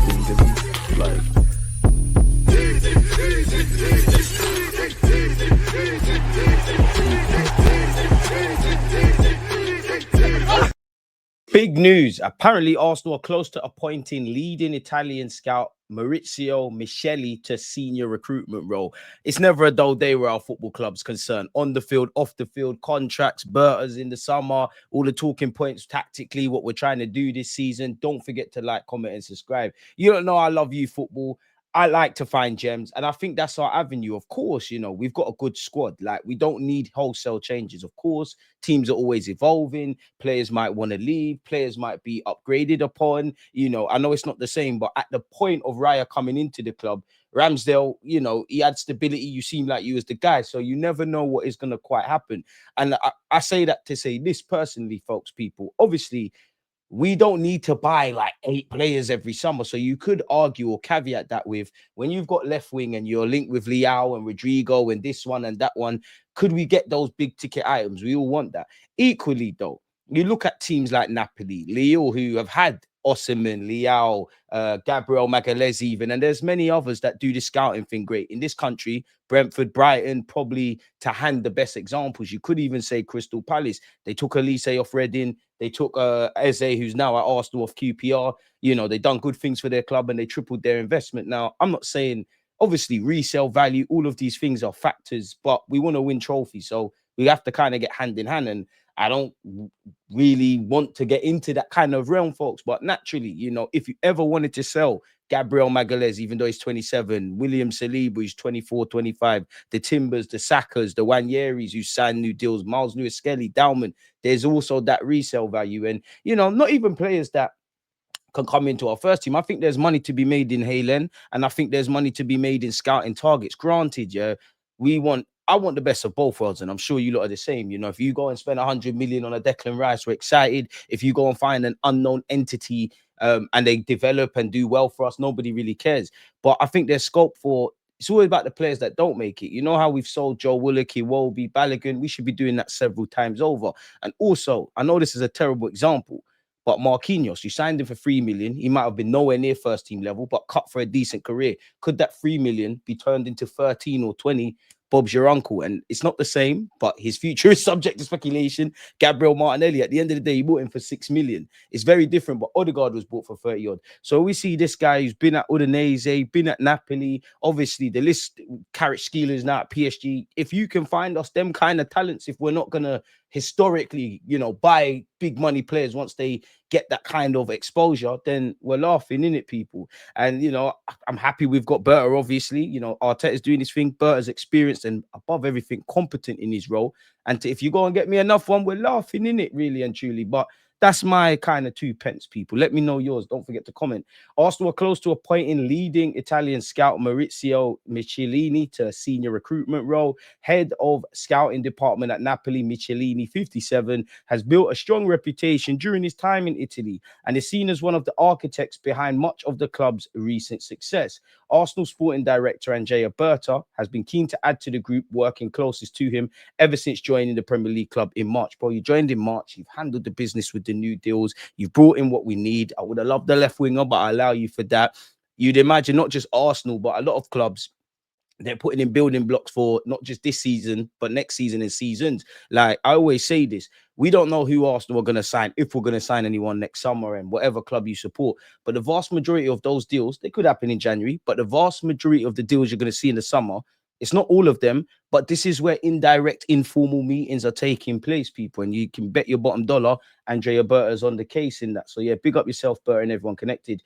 things. Like, big news. Apparently, Arsenal are close to appointing leading Italian scout Maurizio Micheli to senior recruitment role. It's never a dull day where our football club's concerned. On the field, off the field, contracts, Bertas in the summer, all the talking points tactically, what we're trying to do this season. Don't forget to like, comment, and subscribe. You don't know I love you, football. I like to find gems, and I think that's our avenue. Of course, we've got a good squad. Like, we don't need wholesale changes. Of course, teams are always evolving. Players might want to leave. Players might be upgraded upon. I know it's not the same, but at the point of Raya coming into the club, Ramsdale, he had stability. You seem like you was the guy, so you never know what is going to quite happen. And I say that to say this personally, folks, people. Obviously, we don't need to buy like 8 players every summer. So you could argue or caveat that with, when you've got left wing and you're linked with Leao and Rodrigo and this one and that one, could we get those big ticket items? We all want that. Equally, though, you look at teams like Napoli, Lille, who have had Osimhen, Leao, Gabriel Magalhaes even, and there's many others that do the scouting thing great. In this country, Brentford, Brighton, probably to hand the best examples. You could even say Crystal Palace. They took Elise off Reading. They took Eze, who's now at Arsenal, off QPR. They've done good things for their club and they tripled their investment. Now, I'm not saying, obviously, resale value, all of these things are factors, but we want to win trophies. So we have to kind of get hand in hand. And I don't really want to get into that kind of realm, folks. But naturally, if you ever wanted to sell Gabriel Magalhaes, even though he's 27, William Saliba, who's 24, 25, the Timbers, the Sakas, the Wanyeris who signed new deals, Miles Lewis-Skelly, Dalman, there's also that resale value. And, not even players that can come into our first team. I think there's money to be made in Halen, and I think there's money to be made in scouting targets. Granted, I want the best of both worlds, and I'm sure you lot are the same. If you go and spend 100 million on a Declan Rice, we're excited. If you go and find an unknown entity and they develop and do well for us, nobody really cares. But I think there's scope for, it's always about the players that don't make it. You know how we've sold Joe Willock, Iwobi, Balogun? We should be doing that several times over. And also, I know this is a terrible example, but Marquinhos, you signed him for 3 million. He might have been nowhere near first team level, but cut for a decent career. Could that 3 million be turned into 13 or 20? Bob's your uncle. And it's not the same, but his future is subject to speculation. Gabriel Martinelli, at the end of the day, he bought him for 6 million. It's very different, but Odegaard was bought for 30 odd. So we see this guy who's been at Udinese, been at Napoli. Obviously, the list, Kvaratskhelia is now at PSG. If you can find us them kind of talents, if we're not going to historically, buy big money players once they get that kind of exposure, then we're laughing, innit, people? And, I'm happy we've got Berta, obviously. Arteta's doing his thing. Berta's experienced and above everything competent in his role. And if you go and get me enough one, we're laughing, innit, really and truly. But that's my kind of 2 pence, people. Let me know yours. Don't forget to comment. Arsenal are close to appointing leading Italian scout Maurizio Micheli to senior recruitment role. Head of scouting department at Napoli, Michelini, 57, has built a strong reputation during his time in Italy and is seen as one of the architects behind much of the club's recent success. Arsenal sporting director Andrea Berta has been keen to add to the group, working closest to him ever since joining the Premier League club in March. Bro, you joined in March. You've handled the business with the new deals. You've brought in what we need. I would have loved the left winger, but I allow you for that. You'd imagine not just Arsenal, but a lot of clubs, they're putting in building blocks for not just this season, but next season and seasons. Like I always say this, we don't know who Arsenal are going to sign, if we're going to sign anyone next summer and whatever club you support. But the vast majority of those deals, they could happen in January, but the vast majority of the deals you're going to see in the summer, it's not all of them, but this is where indirect, informal meetings are taking place, people. And you can bet your bottom dollar Andrea Berta's on the case in that. So yeah, big up yourself, Berta, and everyone connected.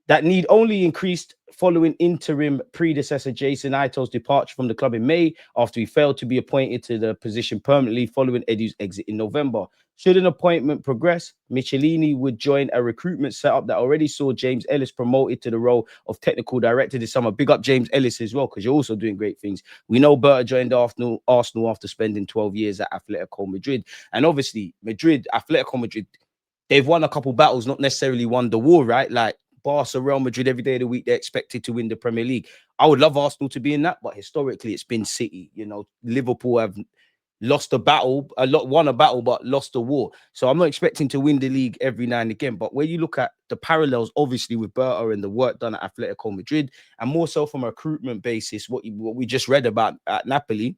That need only increased following interim predecessor Jason Ito's departure from the club in May after he failed to be appointed to the position permanently following Edu's exit in November. Should an appointment progress, Michelini would join a recruitment setup that already saw James Ellis promoted to the role of technical director this summer. Big up James Ellis as well, because you're also doing great things. We know Berta joined Arsenal after spending 12 years at Atletico Madrid. And obviously, Atletico Madrid, they've won a couple battles, not necessarily won the war, right? Like, Barca, Real Madrid, every day of the week, they're expected to win the Premier League. I would love Arsenal to be in that, but historically, it's been City. Liverpool have lost a battle, won a battle, but lost a war. So I'm not expecting to win the league every now and again. But when you look at the parallels, obviously with Berta and the work done at Atletico Madrid, and more so from a recruitment basis, what we just read about at Napoli,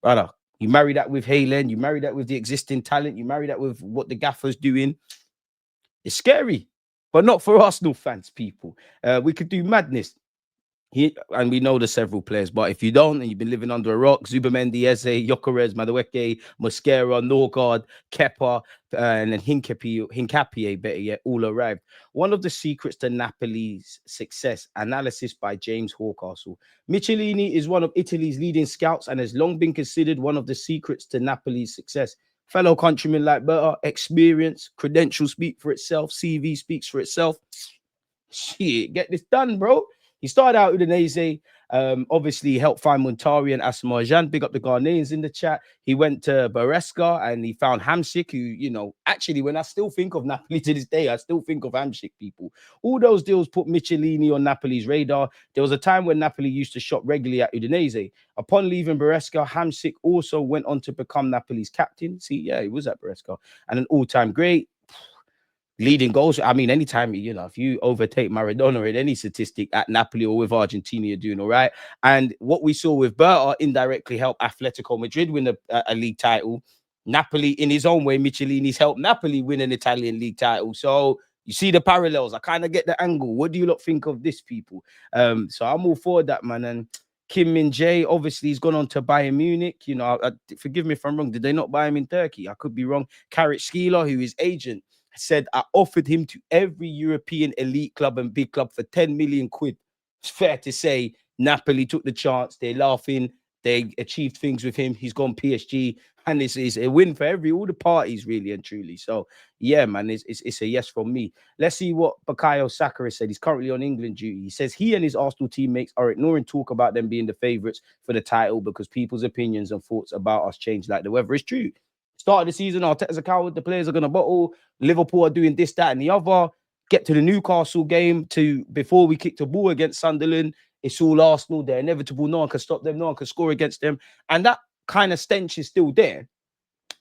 brother. You marry that with Haaland, you marry that with the existing talent, you marry that with what the gaffer's doing. It's scary, but not for Arsenal fans, people. We could do madness. And we know there's several players, but if you don't and you've been living under a rock, Zubamendi, Eze, Gyökeres, Madueke, Mosquera, Norgard, Kepa, and then Hincapie, better yet, all arrived. One of the secrets to Napoli's success, analysis by James Horcastle. Michelini is one of Italy's leading scouts and has long been considered one of the secrets to Napoli's success. Fellow countrymen like Berta, experience, credentials speak for itself, CV speaks for itself. Shit, get this done, bro. He started out with Udinese. Obviously, he helped find Montari and Asamoah. Big up the Ghanaians in the chat. He went to Beresca and he found Hamsik, who, actually, when I still think of Napoli to this day, I still think of Hamsik, people. All those deals put Michelini on Napoli's radar. There was a time when Napoli used to shop regularly at Udinese. Upon leaving Beresca, Hamsik also went on to become Napoli's captain. See, yeah, he was at Beresca. And an all-time great. Leading goals. I mean, anytime, if you overtake Maradona in any statistic at Napoli or with Argentina, you're doing all right. And what we saw with Berta indirectly helped Atletico Madrid win a league title. Napoli, in his own way, Michelini's helped Napoli win an Italian league title. So you see the parallels. I kind of get the angle. What do you lot think of this, people? So I'm all for that, man. And Kim Min Jae, obviously, he's gone on to Bayern Munich. Forgive me if I'm wrong. Did they not buy him in Turkey? I could be wrong. Karac-Skeeler, who is agent, said I offered him to every European elite club and big club for 10 million quid. It's fair to say Napoli took the chance. They're laughing. They achieved things with him. He's gone PSG. And it's a win for all the parties, really and truly. So, yeah, man, it's a yes from me. Let's see what Bukayo Saka has said. He's currently on England duty. He says he and his Arsenal teammates are ignoring talk about them being the favourites for the title because people's opinions and thoughts about us change like the weather. It's true. Start of the season, Arteta's a coward. The players are going to bottle. Liverpool are doing this, that, and the other. Get to the Newcastle game before we kick the ball against Sunderland. It's all Arsenal. They're inevitable. No one can stop them. No one can score against them. And that kind of stench is still there.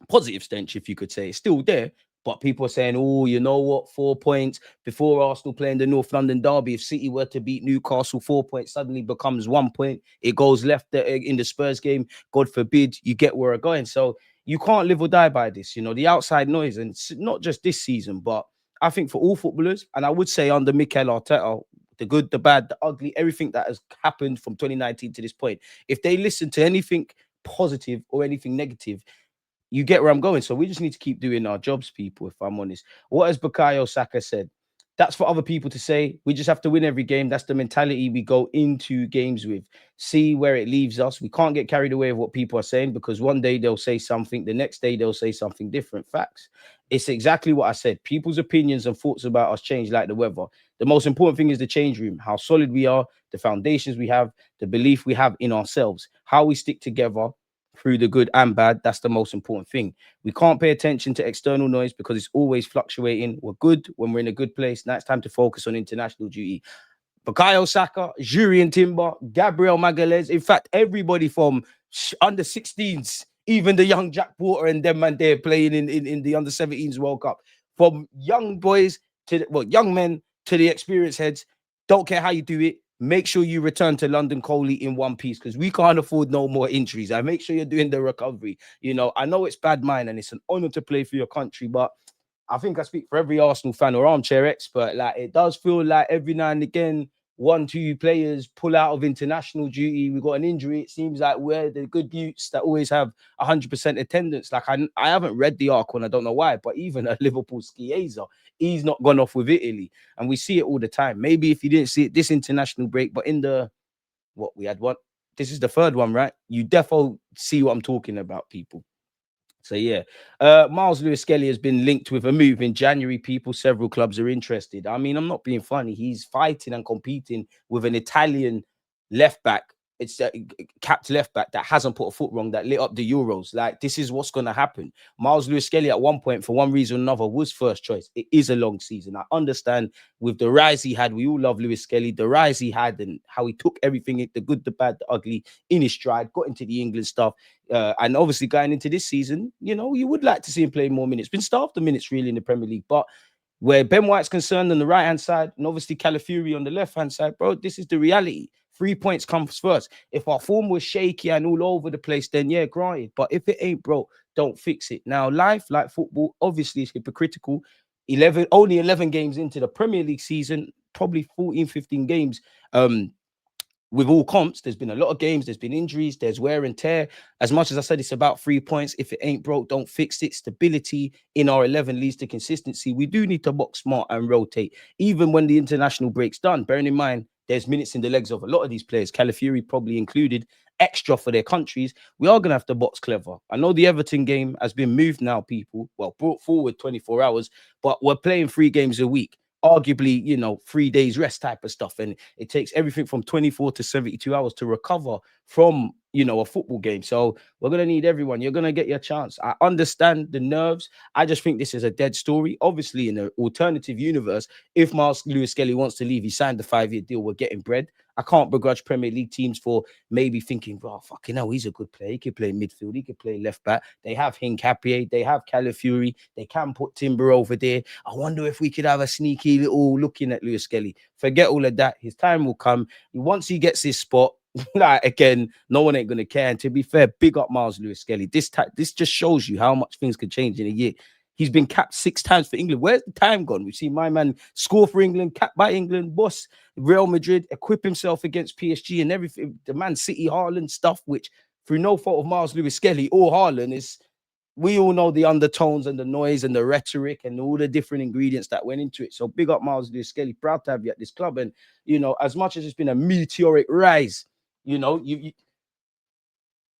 Positive stench, if you could say. It's still there. But people are saying, oh, you know what? 4 points before Arsenal playing the North London derby. If City were to beat Newcastle, 4 points suddenly becomes 1 point. It goes left in the Spurs game. God forbid you get where we're going. So you can't live or die by this. The outside noise. And it's not just this season, but I think for all footballers, and I would say under Mikel Arteta, the good, the bad, the ugly, everything that has happened from 2019 to this point, if they listen to anything positive or anything negative, you get where I'm going. So we just need to keep doing our jobs, people, if I'm honest. What has Bukayo Saka said? That's for other people to say. We just have to win every game. That's the mentality we go into games with. See where it leaves us. We can't get carried away with what people are saying because one day they'll say something. The next day they'll say something different. Facts. It's exactly what I said. People's opinions and thoughts about us change like the weather. The most important thing is the change room, how solid we are, the foundations we have, the belief we have in ourselves, how we stick together through the good and bad. That's the most important thing. We can't pay attention to external noise because it's always fluctuating. We're good when we're in a good place. Now it's time to focus on international duty. Bukayo Saka, Jurien Timber, Gabriel Magalhaes. In fact, everybody from under 16s, even the young Jack Porter and them man they're playing in the under 17s World Cup. From young boys to young men to the experienced heads. Don't care how you do it. Make sure you return to London Coley in one piece because we can't afford no more injuries. I make sure you're doing the recovery. I know it's bad mind and it's an honor to play for your country, but I think I speak for every Arsenal fan or armchair expert. Like, it does feel like every now and again, 1-2 players pull out of international duty. We got an injury. It seems like we're the good buttes that always have 100% attendance. Like, I haven't read the article and I don't know why, but even a Liverpool Chiesa, he's not gone off with Italy. And we see it all the time. Maybe if you didn't see it this international break, but in this is the third one, right? You defo see what I'm talking about, people. So yeah, Miles Lewis-Skelly has been linked with a move in January. People, several clubs are interested. I mean, I'm not being funny. He's fighting and competing with an Italian left back it's that capped left back that hasn't put a foot wrong, that lit up the Euros. Like, this is what's going to happen. Miles Lewis-Skelly at one point, for one reason or another, was first choice. It is a long season. I understand with the rise he had. We all love Lewis-Skelly, the rise he had and how he took everything, the good, the bad, the ugly, in his stride, got into the England stuff. And obviously going into this season, you know, you would like to see him play more minutes. Been starved the minutes really in the Premier League. But where Ben White's concerned on the right-hand side, and obviously Calafiori on the left-hand side, bro, this is the reality. 3 points comes first. If our form was shaky and all over the place, then yeah, granted. But if it ain't, bro, don't fix it. Now, life, like football, obviously is hypocritical. Only 11 games into the Premier League season, probably 14, 15 games. With all comps, there's been a lot of games, there's been injuries, there's wear and tear. As much as I said, it's about 3 points. If it ain't broke, don't fix it. Stability in our 11 leads to consistency. We do need to box smart and rotate, even when the international break's done. Bearing in mind, there's minutes in the legs of a lot of these players, Calafiori probably included, extra for their countries. We are going to have to box clever. I know the Everton game has been moved now, people. Well, brought forward 24 hours, but we're playing 3 games a week. Arguably, you know, 3 days rest type of stuff. And it takes everything from 24 to 72 hours to recover from, you know, a football game. So we're going to need everyone. You're going to get your chance. I understand the nerves. I just think this is a dead story. Obviously, in an alternative universe, if Miles Lewis-Skelly wants to leave, he signed the 5-year deal. We're getting bread. I can't begrudge Premier League teams for maybe thinking, oh, fucking hell, he's a good player. He could play midfield. He could play left back. They have Hincapié. They have Calafiori. They can put Timber over there. I wonder if we could have a sneaky little looking at Lewis-Skelly. Forget all of that. His time will come. Once he gets his spot, like, again, no one ain't going to care. And to be fair, big up Miles Lewis-Skelly. This just shows you how much things could change in a year. He's been capped 6 times for England. Where's the time gone? We've seen my man score for England, capped by England, boss Real Madrid, equip himself against PSG and everything. The Man City, Haaland stuff, which through no fault of Miles Lewis-Skelly or Haaland is, we all know the undertones and the noise and the rhetoric and all the different ingredients that went into it. So big up Miles Lewis-Skelly. Proud to have you at this club. And, you know, as much as it's been a meteoric rise, you know,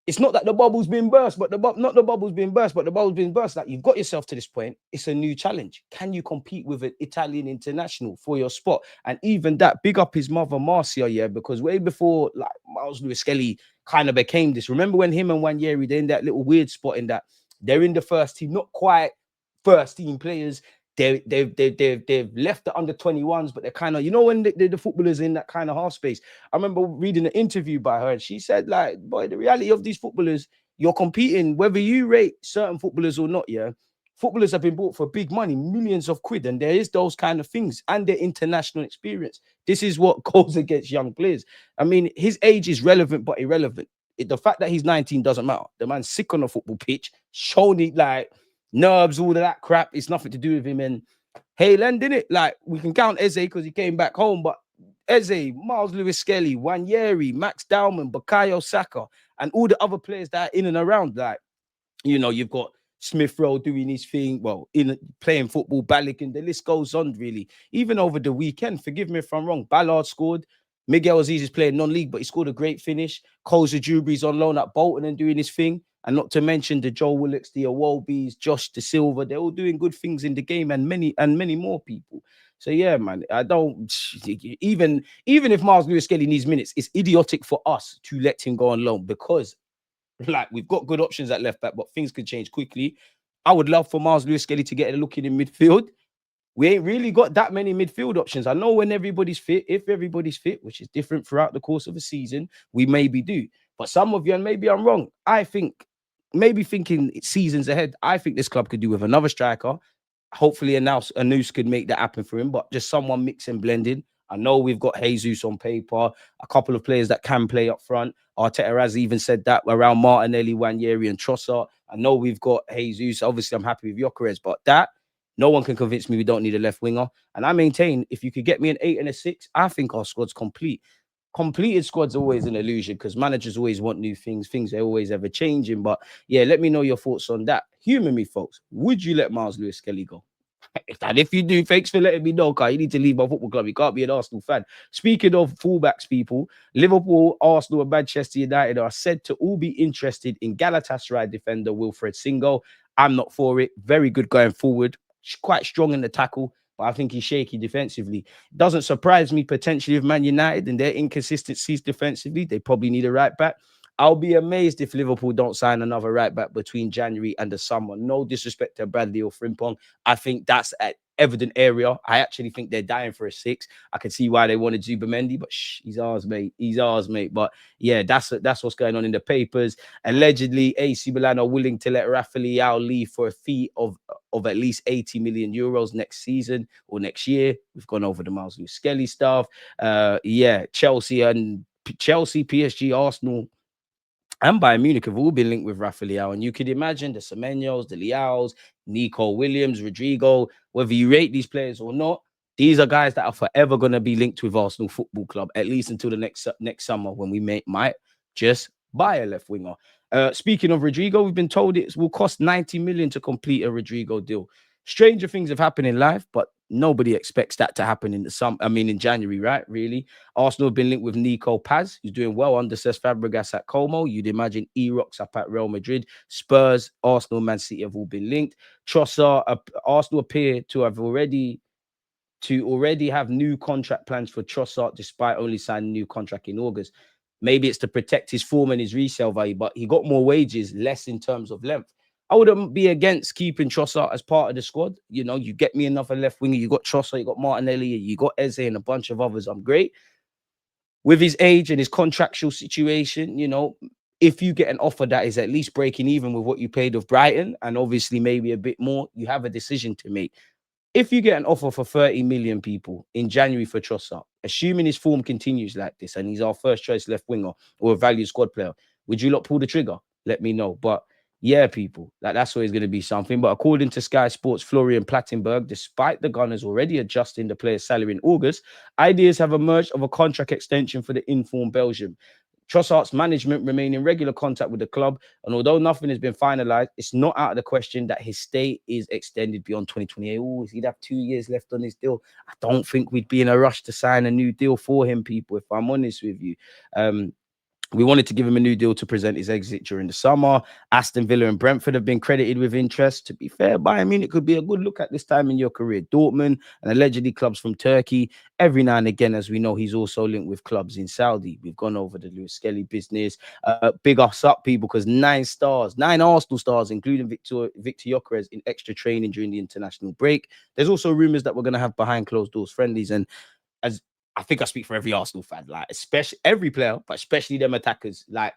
it's not that the bubble's been burst, but the bubble's been burst, but the bubble's been burst. Like, you've got yourself to this point. It's a new challenge. Can you compete with an Italian international for your spot? And even that, big up his mother, Marcia, yeah, because way before, like, Miles Lewis-Skelly kind of became this. Remember when him and Wanyeri, they're in that little weird spot in that they're in the first team, not quite first team players. They've left the under 21s, but they're kind of, you know, when the footballers in that kind of half space. I remember reading an interview by her, and she said, like, boy, the reality of these footballers, you're competing, whether you rate certain footballers or not, yeah. Footballers have been bought for big money, millions of quid, and there is those kind of things, and their international experience. This is what goes against young players. I mean, his age is relevant, but irrelevant. The fact that he's 19 doesn't matter. The man's sick on a football pitch, shown it, like, nerves, all of that crap. It's nothing to do with him. And hey, Len, didn't it? Like, we can count Eze because he came back home, but Eze, Miles Lewis-Skelly, Wanyeri, Max Dowman, Bukayo Saka, and all the other players that are in and around. Like, you know, you've got Smith Rowe doing his thing, well, in playing football, Balak, and the list goes on, really. Even over the weekend, forgive me if I'm wrong, Ballard scored. Miguel Aziz is playing non-league, but he scored a great finish. Koza Jubri's on loan at Bolton and doing his thing. And not to mention the Joe Willocks, the Awobis, Josh De Silva. They're all doing good things in the game, and many more people. So yeah, man, I don't even if Miles Lewis-Skelly needs minutes, it's idiotic for us to let him go on loan, because, like, we've got good options at left back, but things could change quickly. I would love for Miles Lewis-Skelly to get a look in midfield. We ain't really got that many midfield options. I know when everybody's fit, if everybody's fit, which is different throughout the course of a season, we maybe do. But some of you, and maybe I'm wrong, I think, maybe thinking seasons ahead, I think this club could do with another striker. Hopefully a Noose could make that happen for him, but just someone mix and blending. I know we've got Jesus on paper, a couple of players that can play up front. Arteta has even said that around Martinelli, Wanyeri, and Trossard. I know we've got Jesus. Obviously, I'm happy with Gyökeres, but that, no one can convince me we don't need a left winger. And I maintain, if you could get me an 8 and a 6, I think our squad's complete. Completed squad's always an illusion because managers always want new things. Things are always ever changing. But yeah, let me know your thoughts on that. Humour me, folks. Would you let Miles Lewis-Skelly go? And if you do, thanks for letting me know, Kai. You need to leave my football club. You can't be an Arsenal fan. Speaking of fullbacks, people, Liverpool, Arsenal, and Manchester United are said to all be interested in Galatasaray defender Wilfred Singo. I'm not for it. Very good going forward. Quite strong in the tackle, but I think he's shaky defensively. Doesn't surprise me potentially with Man United and their inconsistencies defensively. They probably need a right back. I'll be amazed if Liverpool don't sign another right back between January and the summer. No disrespect to Bradley or Frimpong. I think that's an evident area. I actually think they're dying for a 6. I can see why they wanted Zubimendi, but he's ours, mate. He's ours, mate. But yeah, that's what's going on in the papers. Allegedly, AC Milan are willing to let Rafael leave for a fee of at least 80 million euros next season or next year. We've gone over the Maurizio Micheli stuff. Yeah, Chelsea, PSG, Arsenal, and Bayern Munich have all been linked with Rafael. And you could imagine the Semenyos, the Leaos, Nico Williams, Rodrigo, whether you rate these players or not, these are guys that are forever going to be linked with Arsenal Football Club, at least until the next summer when we might just buy a left winger. Speaking of Rodrigo, we've been told it will cost 90 million to complete a Rodrigo deal. Stranger things have happened in life, but nobody expects that to happen in in January, right? Really. Arsenal have been linked with Nico Paz, who's doing well under Cesc Fabregas at Como. You'd imagine Erox up at Real Madrid. Spurs, Arsenal, Man City have all been linked. Trossard, Arsenal appear to already have new contract plans for Trossard, despite only signing a new contract in August. Maybe it's to protect his form and his resale value, but he got more wages, less in terms of length. I wouldn't be against keeping Trossard as part of the squad. You know, you get me another left winger. You got Trossard, you got Martinelli, you got Eze and a bunch of others. I'm great. With his age and his contractual situation, you know, if you get an offer that is at least breaking even with what you paid of Brighton and obviously maybe a bit more, you have a decision to make. If you get an offer for 30 million people in January for Trossard, assuming his form continues like this and he's our first choice left winger or a value squad player, would you lot pull the trigger? Let me know. But yeah, people, that's always going to be something. But according to Sky Sports, Florian Plettenberg, despite the Gunners already adjusting the player's salary in August, ideas have emerged of a contract extension for the informed Belgium. Trossard's management remain in regular contact with the club, and although nothing has been finalized, it's not out of the question that his stay is extended beyond 2028. Oh, he'd have 2 years left on his deal. I don't think we'd be in a rush to sign a new deal for him, people, if I'm honest with you. We wanted to give him a new deal to present his exit during the summer. Aston Villa and Brentford have been credited with interest. To be fair, Bayern Munich could be a good look at this time in your career. Dortmund and allegedly clubs from Turkey. Every now and again, as we know, he's also linked with clubs in Saudi. We've gone over the Lewis-Skelly business. Big us up, people, because 9 Arsenal stars, including Victor Gyökeres, in extra training during the international break. There's also rumours that we're going to have behind closed doors friendlies. And as I think I speak for every Arsenal fan, like especially every player, but especially them attackers. Like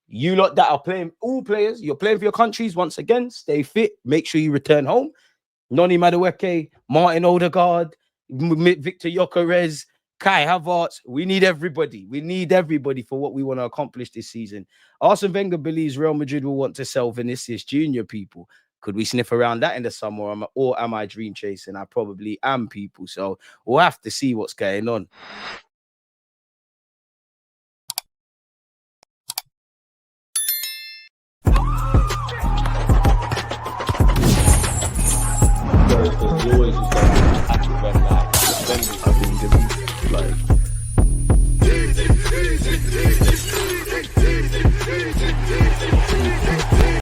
you lot that are playing, all players, you're playing for your countries. Once again, stay fit. Make sure you return home. Noni Madueke, Martin Odegaard, Victor Gyökeres, Kai Havertz. We need everybody. We need everybody for what we want to accomplish this season. Arsene Wenger believes Real Madrid will want to sell Vinicius Junior, people. Could we sniff around that in the summer, or am I dream chasing? I probably am, people. So we'll have to see what's going on. Always